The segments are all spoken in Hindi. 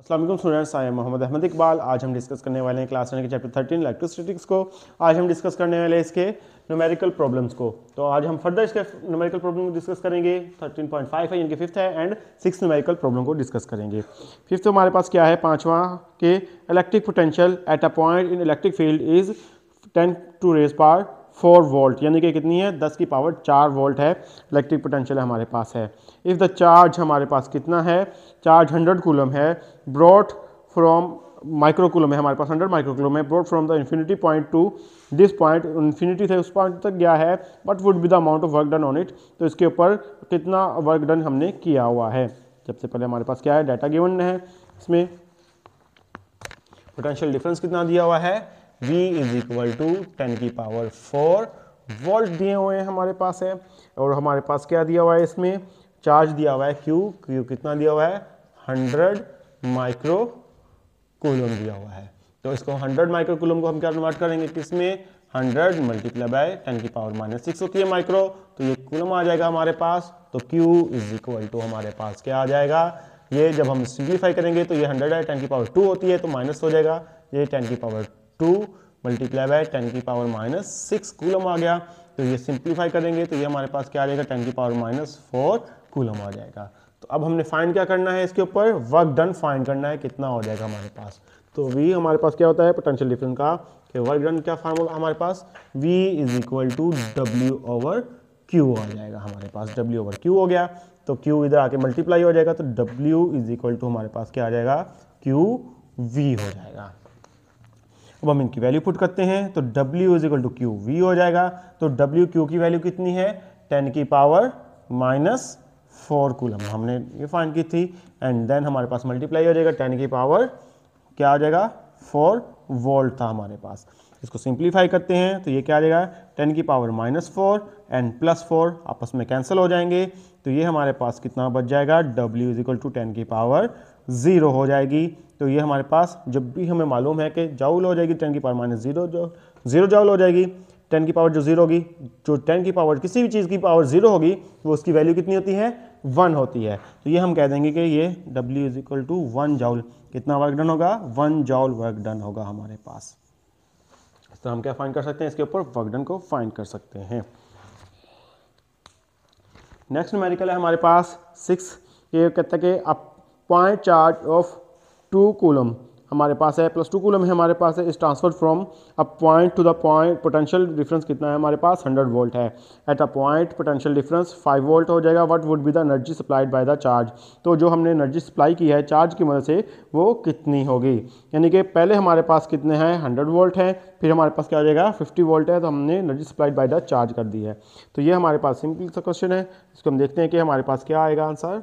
अस्सलाम वालेकुम students, I am Mohammad Ahmed Iqbal. आज हम डिस्कस करने वाले हैं क्लास 9 के चैप्टर 13 इलेक्ट्रोस्टैटिक्स को। आज हम डिस्कस करने वाले हैं इसके न्यूमेरिकल प्रॉब्लम्स को। तो आज हम फर्दर इसके न्यूमेरिकल प्रॉब्लम को डिस्कस करेंगे। 13.5 है, इनके फिफ्थ है एंड 6 न्यूमेरिकल प्रॉब्लम को डिस्कस करेंगे। फिफ्थ हमारे पास क्या है, पांचवा के electric potential at a point in electric field is 10 to raise power 4 volt, यानी कि कितनी है, 10 की पावर 4 वोल्ट है इलेक्ट्रिक पोटेंशियल हमारे पास है। इफ़ द चार्ज हमारे पास कितना है, चार्ज 100 कूलम है, ब्रॉट फ्रॉम माइक्रो कूलम है हमारे पास, 100 माइक्रो कूलम है, brought from the infinity point two this point, infinity से उस पॉइंट तक गया है, but would be the amount of work done on it, तो इसके ऊपर कितना वर्क डन हमने किया हुआ है। सबसे पहले हमारे पास क्या है, डाटा गिवन है, इसमें पोटेंशियल डिफरेंस कितना दिया हुआ है, V इज इक्वल टू 10 की पावर 4 वोल्ट दिए हुए हैं हमारे पास है। और हमारे पास क्या दिया हुआ है, इसमें चार्ज दिया हुआ है Q कितना दिया हुआ है, 100 माइक्रो कूलम दिया हुआ है। तो इसको 100 माइक्रो कूलम को हम क्या कन्वर्ट करेंगे, किसमें, 100 मल्टीप्लाई बाय 10 की पावर -6 होती है माइक्रो, तो ये कूलम आ जाएगा हमारे पास। तो Q इज इक्वल टू हमारे पास क्या आ जाएगा, ये जब हम सिंप्लीफाई करेंगे तो ये 100 है, 10 की पावर 2 होती है तो माइनस हो जाएगा, ये 10 की पावर 2 मल्टीप्लाई बाय 10 की पावर -6 कूलम आ गया। तो ये सिंप्लीफाई करेंगे तो ये हमारे पास क्या आ जाएगा, 10 की पावर -4 कूलम आ जाएगा। तो अब हमने फाइंड क्या करना है, इसके ऊपर वर्क डन फाइंड करना है, कितना हो जाएगा हमारे पास। तो V हमारे पास क्या होता है पोटेंशियल डिफरेंस का, कि वर्क डन क्या फार्मूला हमारे पास, V is equal to W/Q आ जाएगा हमारे पास, W/Q हो गया। तो Q इधर आके मल्टीप्लाई हो जाएगा, तो W इज इक्वल टू हमारे पास क्या आ जाएगा, QV हो जाएगा। अब हम इनकी वैल्यू पुट करते हैं, तो W is equal to QV हो जाएगा। तो WQ की वैल्यू कितनी है, 10 की पावर -4 कूलम हमने ये फाइंड की थी, एंड देन हमारे पास मल्टीप्लाई हो जाएगा, 10 की पावर क्या आ जाएगा, 4 वोल्ट था हमारे पास। इसको सिंप्लीफाई करते हैं तो ये क्या आ जाएगा, 10 की पावर -4 एंड +4 आपस में कैंसिल हो जाएंगे, तो ये हमारे पास कितना बच जाएगा, W इज इक्वल टू 10 की पावर 0 हो जाएगी। तो ये हमारे पास जब भी हमें मालूम है कि जाउल हो जाएगी 10 की पावर -0 जाउल हो जाएगी, 10 की पावर जो 0 होगी, जो 10 की पावर किसी भी चीज़ की पावर 0 होगी वो उसकी वैल्यू कितनी होती है, 1 होती है। तो ये हम कह देंगे कि ये W is equal to 1 joule, कितना वर्क डन होगा, 1 जाउल वर्क डन होगा हमारे पास। इस तरह हम क्या फाइंड कर सकते हैं, इसके ऊपर वर्क डन को फाइंड कर सकते हैं। नेक्स्ट न्यूमेरिकल है हमारे पास 6, ये कहता है कि a point charge of 2 coulomb हमारे पास है, +2 कूलम है हमारे पास है, इस transfer from a point two the point, potential difference कितना है हमारे पास, 100 वोल्ट है। Eight a point potential difference 5 volt हो जाएगा, what would be the energy supplied by the charge, तो जो हमने एनर्जी सप्लाई की है चार्ज की मदद से वो कितनी होगी। यानी कि पहले हमारे पास कितने हैं, 100 वोल्ट है, फिर हमारे पास क्या हो जाएगा, 50 वोल्ट है, तो हमने energy supplied by the charge कर दी है। तो ये हमारे पास सिंपल सा क्वेश्चन है, इसको हम देखते हैं कि हमारे पास क्या आएगा आंसर।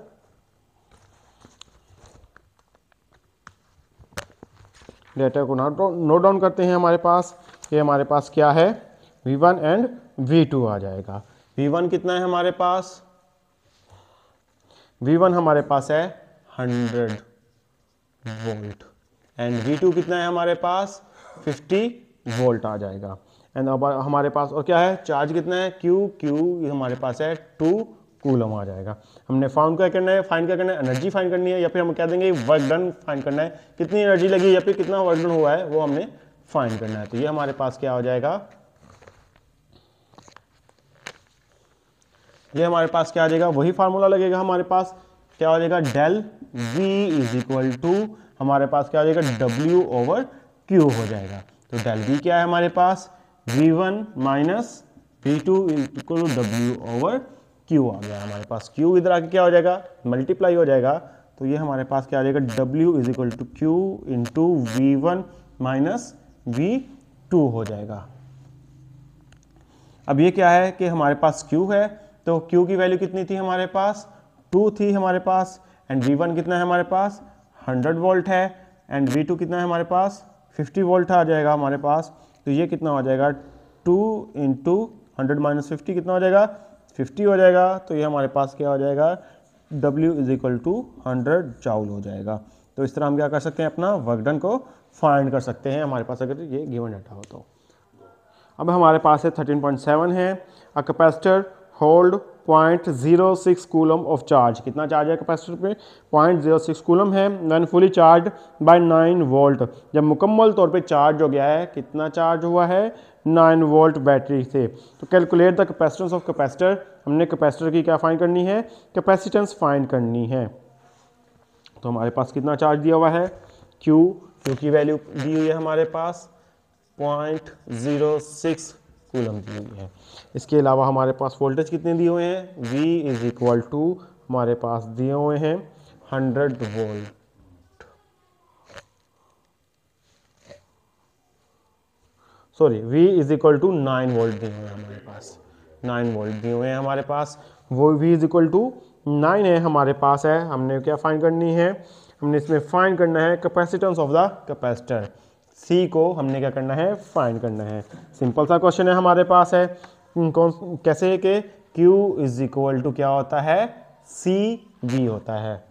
डेटा को नोट डाउन करते हैं हमारे पास, ये हमारे पास क्या है, V1 एंड V2 आ जाएगा। V1 कितना है हमारे पास, V1 हमारे पास है 100 वोल्ट एंड V2 कितना है हमारे पास, 50 वोल्ट आ जाएगा। एंड अब हमारे पास और क्या है, चार्ज कितना है, Q हमारे पास है 2 कूलम आ जाएगा। हमने फाइंड क्या करना है, एनर्जी फाइंड करनी है, या फिर हम कह देंगे वर्क डन फाइंड करना है, कितनी एनर्जी लगी या फिर कितना वर्क डन हुआ है वो हमने फाइंड करना है। तो ये हमारे पास क्या हो जाएगा, ये हमारे पास क्या आ जाएगा, वही फार्मूला लगेगा हमारे पास, क्या हो जाएगा, del V is equal to हमारे पास क्या हो जाएगा, W/Q हो जाएगा। तो डेल V क्या है हमारे पास, V1 - V2 equal to W/Q आ गया हमारे पास। Q इधर आके क्या हो जाएगा, मल्टीप्लाई हो जाएगा, तो ये हमारे पास क्या आ जाएगा, W is equal to Q into V1 - V2 हो जाएगा। अब ये क्या है कि हमारे पास Q है, तो Q की वैल्यू कितनी थी हमारे पास, 2 थी हमारे पास, एंड V1 कितना है हमारे पास, 100 वोल्ट है, एंड V2 कितना है हमारे पास, 50 वोल्ट आ जाएगा हमारे पास। तो ये कितना हो जाएगा, 2 इंटू 100 - 50 कितना हो जाएगा, 50 हो जाएगा। तो ये हमारे पास क्या हो जाएगा, W is equal to 100 joule हो जाएगा। तो इस तरह हम क्या कर सकते हैं, अपना वर्क डन को फाइंड कर सकते हैं हमारे पास अगर ये गिवन डाटा हो तो। अब हमारे पास है 13.7 है, a capacitor hold 0.06 coulomb of charge. कितना चार्ज है कैपेसिटर पे? 0.06 कूलम है। When fully charge bye 9 volt, जब मुकम्मल तौर पे चार्ज हो गया है, कितना चार्ज हुआ है? 9 वोल्ट बैटरी से। तो calculate the capacitance of capacitor, हमने कैपेसिटर की क्या फाइंड करनी है? कैपेसिटेंस फाइंड करनी है। तो हमारे पास कितना चार्ज दिया हुआ है? Q की वैल्यू दी हुई है हमारे पास 0.06 कूलम दी हुई है। इसके अलावा हमारे पास वोल्टेज कितने दिए हुए हैं? V इज इक्वल टू हमारे पास दिए हुए हैं 100 volt. Sorry, V is equal to 9 volt दिए हुए हैं हमारे पास, 9 वोल्ट दिए हुए हैं हमारे पास। वो V इज इक्वल टू 9 है हमारे पास है। हमने क्या फाइंड करनी है? हमने इसमें फाइंड करना है capacitance of the capacitor. C को हमने क्या करना है? फाइंड करना है। सिंपल सा क्वेश्चन है हमारे पास है। कौन कैसे कि Q इज इक्वल टू क्या होता है? CV होता है।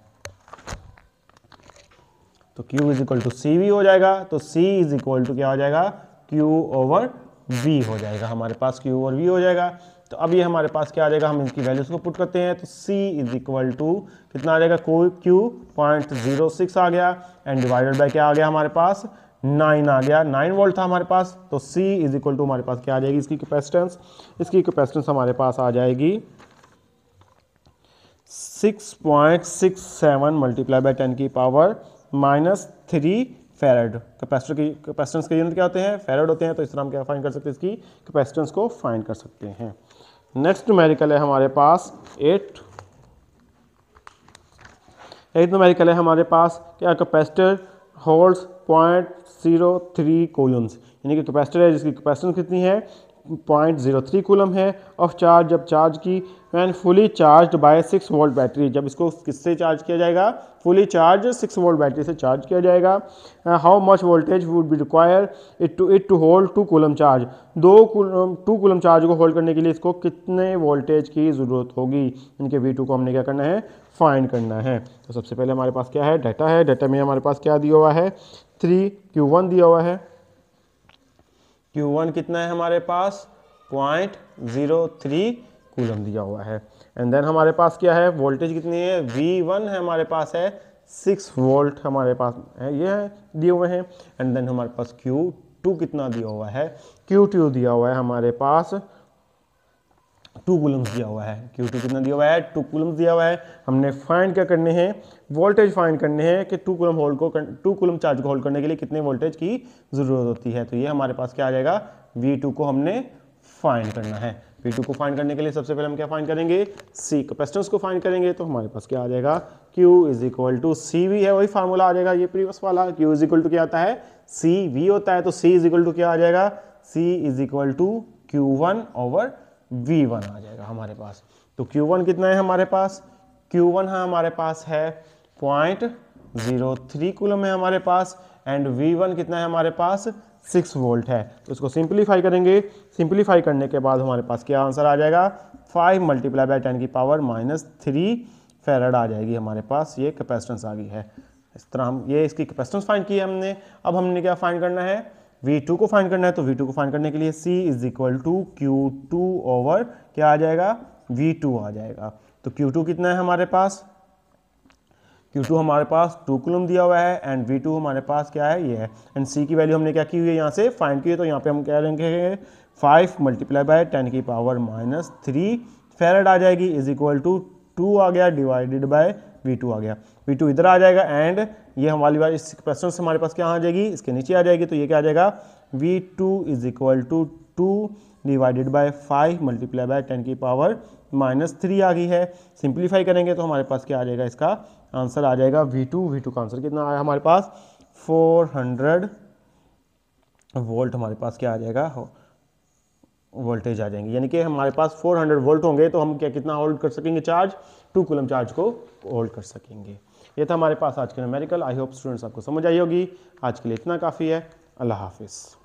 तो Q is equal to CV हो जाएगा। तो C इज इक्वल टू क्या हो जाएगा? Q ओवर V हो जाएगा हमारे पास, Q ओवर V हो जाएगा। तो अब ये हमारे पास क्या आ जाएगा? हम इसकी वैल्यूज को पुट करते हैं। तो C इज इक्वल टू कितना आ जाएगा? Q 0.06 आ गया एंड डिवाइडेड बाय क्या आ गया हमारे पास? 9 आ गया। 9 वोल्ट था हमारे पास। तो C इज इक्वल टू हमारे पास क्या आ जाएगी? इसकी कैपेसिटेंस, इसकी कैपेसिटेंस हमारे पास आ जाएगी 6.67 मल्टीप्लाई बाय 10 की पावर -3 फैराड। कैपेसिटर की कैपेसिटेंस के यूनिट क्या होते हैं? फैराड होते हैं। तो इस तरह हम क्या फाइंड कर सकते हैं? इसकी कैपेसिटेंस को फाइंड कर सकते हैं। नेक्स्ट न्यूमेरिकल है हमारे पास 8 न्यूमेरिकल है हमारे पास क्या? कैपेसिटर होल्ड्स 0.03 कूलम्स, यानी कि कैपेसिटर है जिसकी कैपेसिटेंस कितनी है? 0.03 कूलम है ऑफ चार्ज, जब चार्ज की when fully charge by 6 volt battery, जब इसको किससे चार्ज किया जाएगा? फुली चार्ज 6 वोल्ट बैटरी से चार्ज किया जाएगा। How much voltage would be require it to hold 2 coulomb charge, 2 coulomb charge को होल्ड करने के लिए इसको कितने वोल्टेज की ज़रूरत होगी? इनके V2 को हमने क्या करना है? फाइंड करना है। तो सबसे पहले हमारे पास क्या है? डाटा है। डाटा में हमारे पास क्या दिया हुआ है? 3 Q1 दिया हुआ है। Q1 कितना है हमारे पास? 0.03 कूलम दिया हुआ है। एंड देन हमारे पास क्या है? वोल्टेज कितनी है? V1 है हमारे पास है 6 वोल्ट हमारे पास है, ये है दिए हुए हैं। एंड देन हमारे पास Q2 कितना दिया हुआ है? Q2 दिया हुआ है हमारे पास 2 कूलम्स दिया हुआ है। Q2 कितना दिया हुआ है? 2 कूलम्स दिया हुआ है। हमने फाइंड क्या करने हैं? वोल्टेज फाइंड करने हैं कि 2 कूलम चार्ज को होल्ड करने के लिए कितने वोल्टेज की ज़रूरत होती है। तो ये हमारे पास क्या आ जाएगा? V2 को हमने फाइंड करना है। V2 को फाइंड करने के लिए सबसे पहले हम क्या फाइंड करेंगे? C कैपेसिटेंस को फाइंड करेंगे। तो हमारे पास क्या आ जाएगा? Q is equal to CV है, वही फार्मूला आ जाएगा ये प्रीवियस वाला। Q इज इक्वल टू क्या आता है? CV होता है। तो C इज इक्वल टू क्या आ जाएगा? C is equal to Q1 over V1 आ जाएगा हमारे पास। तो Q1 कितना है हमारे पास? Q1 है हमारे पास है 0.03 कूलम है हमारे पास। एंड V1 कितना है हमारे पास? 6 वोल्ट है। तो इसको सिंप्लीफाई करेंगे। सिंप्लीफाई करने के बाद हमारे पास क्या आंसर आ जाएगा? 5 मल्टीप्लाई बाय 10 की पावर -3 फैराड आ जाएगी हमारे पास। ये कैपेसिटेंस आ गई है। इस तरह हम ये इसकी कैपेसिटेंस फाइंड की है हमने। अब हमने क्या फाइंड करना है? V2 को फाइंड करना है। तो V2 को फाइंड करने के लिए C is equal to Q2 over क्या आ जाएगा? V2 आ जाएगा। तो Q2 कितना है हमारे पास? Q2 हमारे पास 2 कूलम दिया हुआ है एंड V2 हमारे पास क्या है? ये है। एंड C की वैल्यू हमने क्या की हुई है? यहाँ से फाइंड की है। तो यहाँ पे हम क्या लेंगे? 5 मल्टीप्लाई बाय 10 की पावर -3 फैराड आ जाएगी इज इक्वल टू 2 आ गया डिवाइडेड बाय V2 आ गया। V2 इधर आ जाएगा एंड ये हमारी बात इस कैपेसिटेंस हमारे पास क्या आ जाएगी? इसके नीचे आ जाएगी। तो ये क्या आ जाएगा? V2 is equal to 2 divided by 5 multiply by 10 की पावर -3 आ गई है। सिंप्लीफाई करेंगे तो हमारे पास क्या आ जाएगा? इसका आंसर आ जाएगा V2 का आंसर कितना आया हमारे पास? 400 वोल्ट हमारे पास क्या आ जाएगा? वोल्टेज आ जाएंगे, यानी कि हमारे पास 400 वोल्ट होंगे तो हम क्या कितना होल्ड कर सकेंगे? चार्ज 2 कूलम चार्ज को होल्ड कर सकेंगे। ये था हमारे पास आज के न्यूमेरिकल। आई होप स्टूडेंट्स आपको समझ आई होगी। आज के लिए इतना काफ़ी है। अल्लाह हाफिज़।